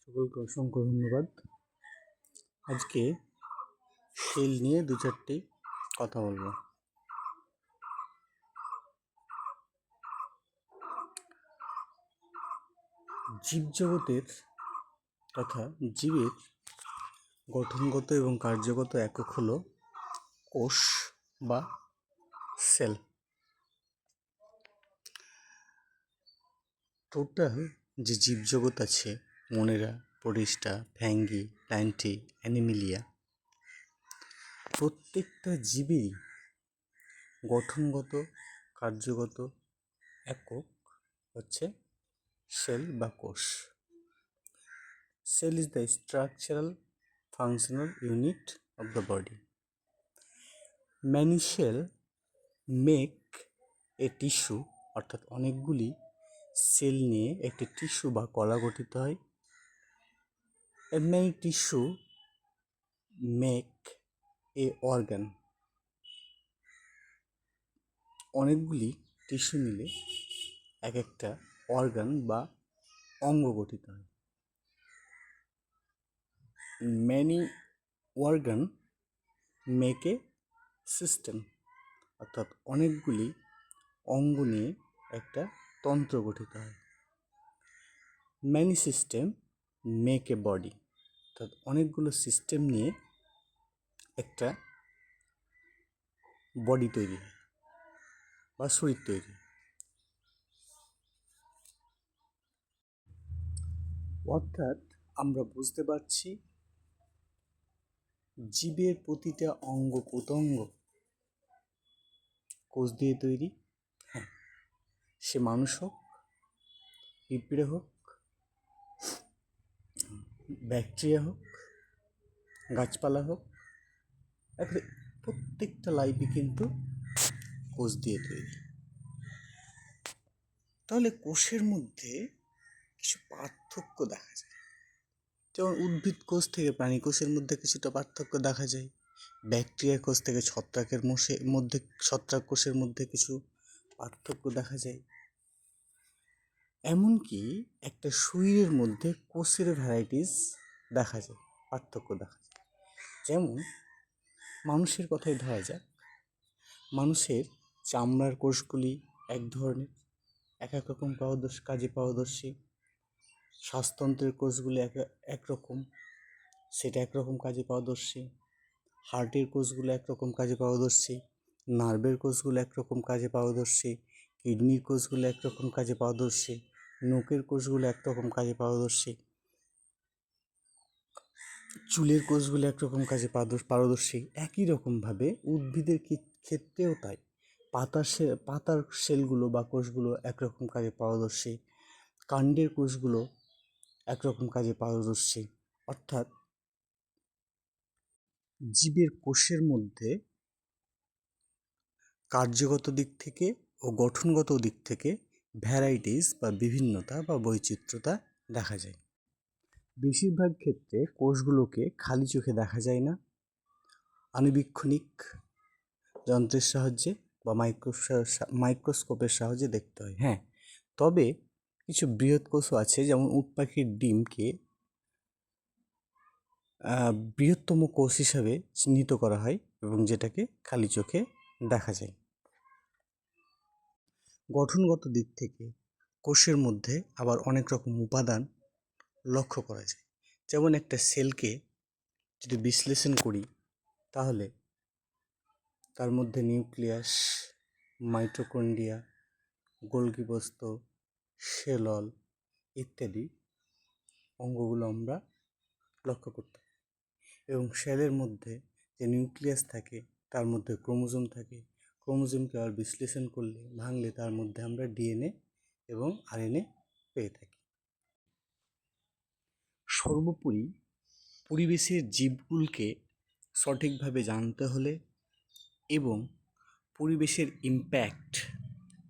সকলকে অসংখ্য ধন্যবাদ। আজকে সেল নিয়ে দু চারটি কথা বলবো। জীবজগতের তথা জীবের গঠনগত এবং কার্যগত একক হলো কোষ বা সেল। টোটাল যে জীবজগৎ আছে, মনেরা, পরিষ্টা, ফ্যাঙ্গি, প্ল্যান্টি, অ্যানিমিলিয়া, প্রত্যেকটা জীবেরই গঠনগত কার্যগত একক হচ্ছে সেল বা কোষ। Cell is the structural functional unit of the body. Many cell make a tissue, অর্থাৎ অনেকগুলি সেল নিয়ে একটি টিস্যু বা কলা গঠিত হয়। And many tissue make a organ. অনেকগুলি টিস্যু মিলে এক একটা অর্গান বা অঙ্গ গঠিত হয়। Many organ make a system, অর্থাৎ অনেকগুলি অঙ্গ নিয়ে একটা তন্ত্র গঠিত হয়। Many system make a body, অর্থাৎ অনেকগুলো সিস্টেম নিয়ে একটা বডি তৈরি হয় বা শরীর তৈরি। অর্থাৎ আমরা বুঝতে পারছি জীবের প্রতিটা অঙ্গ প্রত্যঙ্গ কোষ দিয়ে তৈরি। হ্যাঁ, সে মানুষ হোক, পিঁপড়ে হোক, ব্যাকটেরিয়া হোক, গাছপালা হোক, একটা প্রত্যেকটা লাইফই কিন্তু কোষ দিয়ে তৈরি। তাহলে কোষের মধ্যে কিছু পার্থক্য দেখা যায়, যেমন উদ্ভিদ কোষ থেকে প্রাণী কোষের মধ্যে কিছুটা পার্থক্য দেখা যায়, ব্যাকটেরিয়া কোষ থেকে ছত্রাক কোষের মধ্যে কিছু পার্থক্য দেখা যায়, এমনকি একটা শরীরের মধ্যে কোষের ভ্যারাইটিস দেখা যায়, পার্থক্য দেখা যায়। যেমন মানুষের কথাই ধরা যাক, মানুষের চামড়ার কোষগুলি এক ধরনের, এক এক রকম কাজে পারদর্শী। শ্বাসতন্ত্রের কোষগুলি একরকম, সেটা একরকম কাজে পারদর্শী। হার্টের কোষগুলো একরকম কাজে পারদর্শী, নার্ভের কোষগুলো একরকম কাজে পারদর্শী, কিডনির কোষগুলো একরকম কাজে পারদর্শী, নখের কোষগুলো একরকম কাজে পারদর্শী, চুলের কোষগুলো একরকম কাজে পারদর্শী। একই রকমভাবে উদ্ভিদের ক্ষেত্রেও তাই, পাতার সেলগুলো বা কোষগুলো একরকম কাজে পারদর্শী, কাণ্ডের কোষগুলো একরকম কাজে পারদর্শী। অর্থাৎ জীবের কোষের মধ্যে কার্যগত দিক থেকে ও গঠনগত দিক থেকে ভ্যারাইটিস বা বিভিন্নতা বা বৈচিত্র্যতা দেখা যায়। বেশিরভাগ ক্ষেত্রে কোষগুলোকে খালি চোখে দেখা যায় না, আণুবীক্ষণিক যন্ত্রের সাহায্যে বা মাইক্রোস্কোপের সাহায্যে দেখতে হয়। হ্যাঁ, তবে কিছু বৃহৎ কোষও আছে, যেমন উট পাখির ডিমকে বৃহত্তম কোষ হিসাবে চিহ্নিত করা হয় এবং যেটাকে খালি চোখে দেখা যায়। গঠনগত দিক থেকে কোষের মধ্যে আবার অনেক রকম উপাদান লক্ষ্য করা যায়। যেমন একটা সেলকে যদি বিশ্লেষণ করি, তাহলে তার মধ্যে নিউক্লিয়াস, মাইটোকন্ড্রিয়া, গোলগি বস্তু, সেলল ইত্যাদি অঙ্গগুলো আমরা লক্ষ্য করতে পারি। এবং সেলের মধ্যে যে নিউক্লিয়াস থাকে, তার মধ্যে ক্রোমোজোম থাকে। ক্রোমোজোমকে আবার বিশ্লেষণ করলে, ভাঙলে তার মধ্যে আমরা ডিএনএ এবং আরএনএ পেয়ে থাকি। সর্বোপরি পরিবেশের জীবগুলোকে সঠিকভাবে জানতে হলে এবং পরিবেশের ইম্প্যাক্ট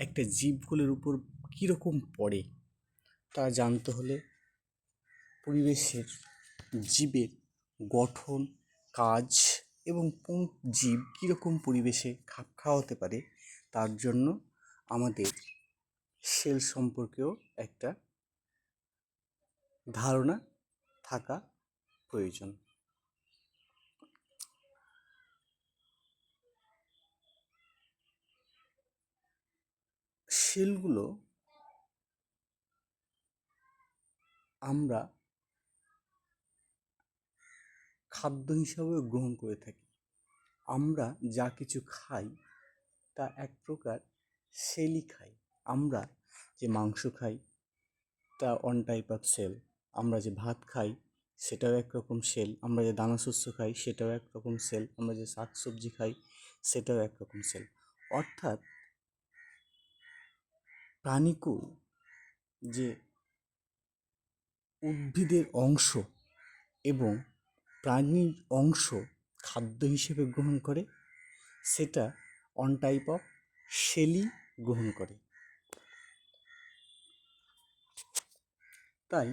একটা জীবগুলোর উপর কীরকম পড়ে তা জানতে হলে, পরিবেশের জীবের গঠন, কাজ এবং কোন জীব কীরকম পরিবেশে খাপ খাওয়াতে পারে, তার জন্য আমাদের সেল সম্পর্কেও একটা ধারণা থাকা প্রয়োজন। সেলগুলো আমরা খাদ্য হিসাবেও গ্রহণ করে থাকি। আমরা যা কিছু খাই তা এক প্রকার সেলই খাই। আমরা যে মাংস খাই তা অন টাইপ অফ সেল, আমরা যে ভাত খাই সেটাও একরকম সেল, আমরা যে দানা শস্য খাই সেটাও একরকম সেল, আমরা যে শাক সবজি খাই সেটাও একরকম সেল। অর্থাৎ প্রাণীকুল যে উদ্ভিদের অংশ এবং প্রাণীর অংশ খাদ্য হিসেবে গ্রহণ করে, সেটা অন টাইপ অফ সেলই গ্রহণ করে। তাই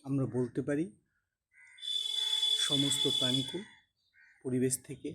আমরা বলতে পারি সমস্ত প্রাণীকুল পরিবেশ থেকে